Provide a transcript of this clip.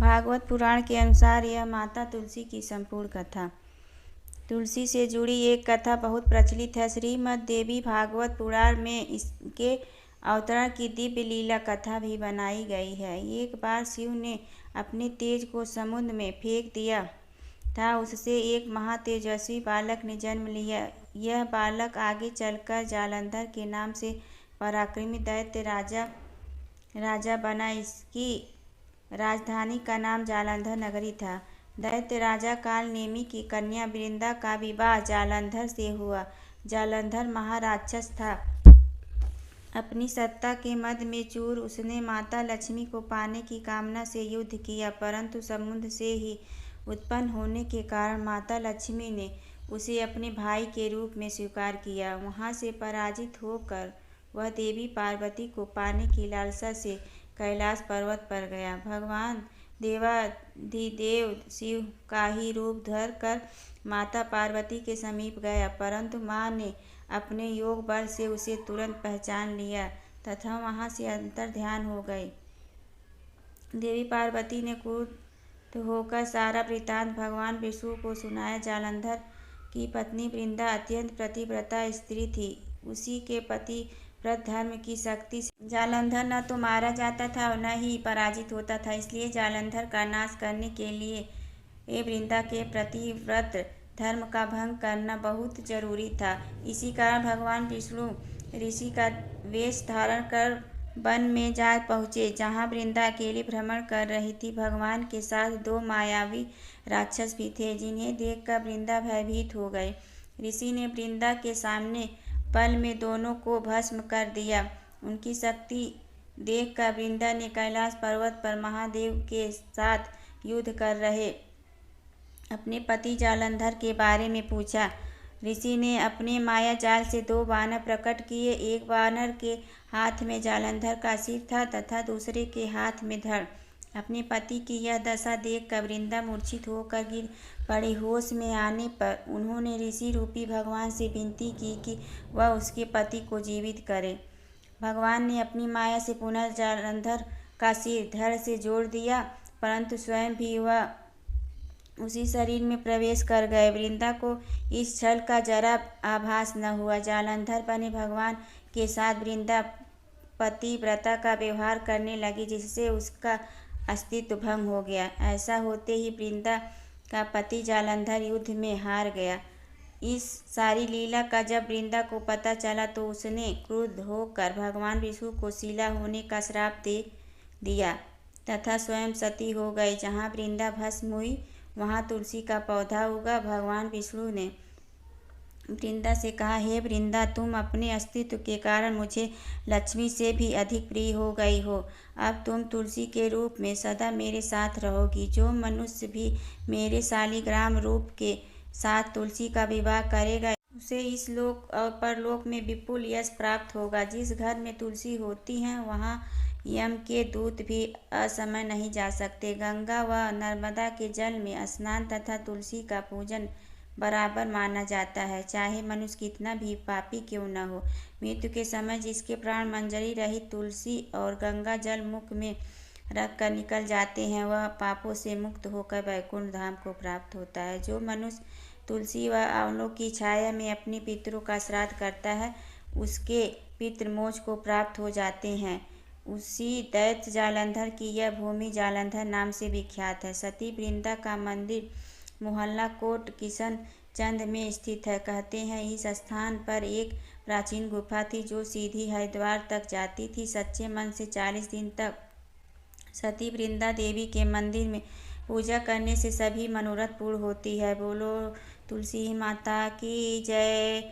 भागवत पुराण के अनुसार यह माता तुलसी की संपूर्ण कथा। तुलसी से जुड़ी एक कथा बहुत प्रचलित है। श्रीमद् देवी भागवत पुराण में इसके अवतरण की दिव्य लीला कथा भी बनाई गई है। एक बार शिव ने अपने तेज को समुद्र में फेंक दिया था। उससे एक महातेजस्वी बालक ने जन्म लिया। यह बालक आगे चलकर जालंधर के नाम से पराक्रमी दैत्य राजा बना। इसकी राजधानी का नाम जालंधर नगरी था। दैत्य राजा कालनेमी की कन्या वृंदा का विवाह जालंधर से हुआ। जालंधर महाराक्षस था। अपनी सत्ता के मद में चूर उसने माता लक्ष्मी को पाने की कामना से युद्ध किया, परंतु समुद्र से ही उत्पन्न होने के कारण माता लक्ष्मी ने उसे अपने भाई के रूप में स्वीकार किया। वहां से पराजित होकर वह देवी पार्वती को पाने की लालसा से कैलाश पर्वत पर गया। भगवान देवाधिदेव शिव का ही रूप धर कर माता पार्वती के समीप गया, परंतु मां ने अपने योग बल से उसे तुरंत पहचान लिया तथा वहां से अंतर्ध्यान हो गई। देवी पार्वती ने क्रुद्ध होकर सारा वृत्तांत भगवान विष्णु को सुनाया। जालंधर की पत्नी वृंदा अत्यंत पतिव्रता स्त्री थी। उसी के पतिव्रत धर्म की शक्ति से जालंधर न तो मारा जाता था और न ही पराजित होता था। इसलिए जालंधर का नाश करने के लिए वृंदा के पतिव्रत धर्म का भंग करना बहुत जरूरी था। इसी कारण भगवान विष्णु ऋषि का वेश धारण कर वन में जा पहुंचे, जहां वृंदा अकेली भ्रमण कर रही थी। भगवान के साथ दो मायावी राक्षस भी थे, जिन्हें देखकर वृंदा भयभीत हो गई। ऋषि ने वृंदा के सामने पल में दोनों को भस्म कर दिया। उनकी शक्ति देखकर वृंदा ने कैलाश पर्वत पर महादेव के साथ युद्ध कर रहे अपने पति जालंधर के बारे में पूछा। ऋषि ने अपने माया जाल से दो बानर प्रकट किए। एक बानर के हाथ में जालंधर का सिर था तथा दूसरे के हाथ में धड़। अपने पति की यह दशा देखकर वृंदा मूर्छित होकर गिर पड़ी। होश में आने पर उन्होंने ऋषि रूपी भगवान से विनती की कि वह उसके पति को जीवित करे। भगवान ने अपनी माया से पुनः जालंधर का सिर धड़ से जोड़ दिया, परंतु स्वयं भी वह उसी शरीर में प्रवेश कर गए। वृंदा को इस छल का जरा आभास न हुआ। जालंधर बने भगवान के साथ वृंदा पतिव्रता का व्यवहार करने लगी, जिससे उसका अस्तित्व भंग हो गया। ऐसा होते ही वृंदा का पति जालंधर युद्ध में हार गया। इस सारी लीला का जब वृंदा को पता चला तो उसने क्रुद्ध होकर भगवान विष्णु को शिला होने का श्राप दे दिया तथा स्वयं सती हो गई। जहाँ वृंदा भस्म हुई वहाँ तुलसी का पौधा उगा। भगवान विष्णु ने वृंदा से कहा, हे वृंदा, तुम अपने अस्तित्व के कारण मुझे लक्ष्मी से भी अधिक प्रिय हो गई हो। अब तुम तुलसी के रूप में सदा मेरे साथ रहोगी। जो मनुष्य भी मेरे शालिग्राम रूप के साथ तुलसी का विवाह करेगा, उसे इस लोक और परलोक में विपुल यश प्राप्त होगा। जिस घर में तुलसी होती है वहाँ यम के दूत भी असमय नहीं जा सकते। गंगा व नर्मदा के जल में स्नान तथा तुलसी का पूजन बराबर माना जाता है, चाहे मनुष्य कितना भी पापी क्यों न हो। मृत्यु के समय जिसके प्राण मंजरी रहित तुलसी और गंगा जल मुख में रख कर निकल जाते हैं, वह पापों से मुक्त होकर वैकुंठ धाम को प्राप्त होता है। जो मनुष्य तुलसी व आंवलों की छाया में अपने पितरों का श्राद्ध करता है, उसके पितृ मोक्ष को प्राप्त हो जाते हैं। उसी दैत्य जालंधर की यह भूमि जालंधर नाम से विख्यात है। सती वृंदा का मंदिर मोहल्ला कोट किशन चंद में स्थित है। कहते हैं इस स्थान पर एक प्राचीन गुफा थी जो सीधी हरिद्वार तक जाती थी। सच्चे मन से 40 दिन तक सती वृंदा देवी के मंदिर में पूजा करने से सभी मनोरथ पूर्ण होती है। बोलो तुलसी माता की जय।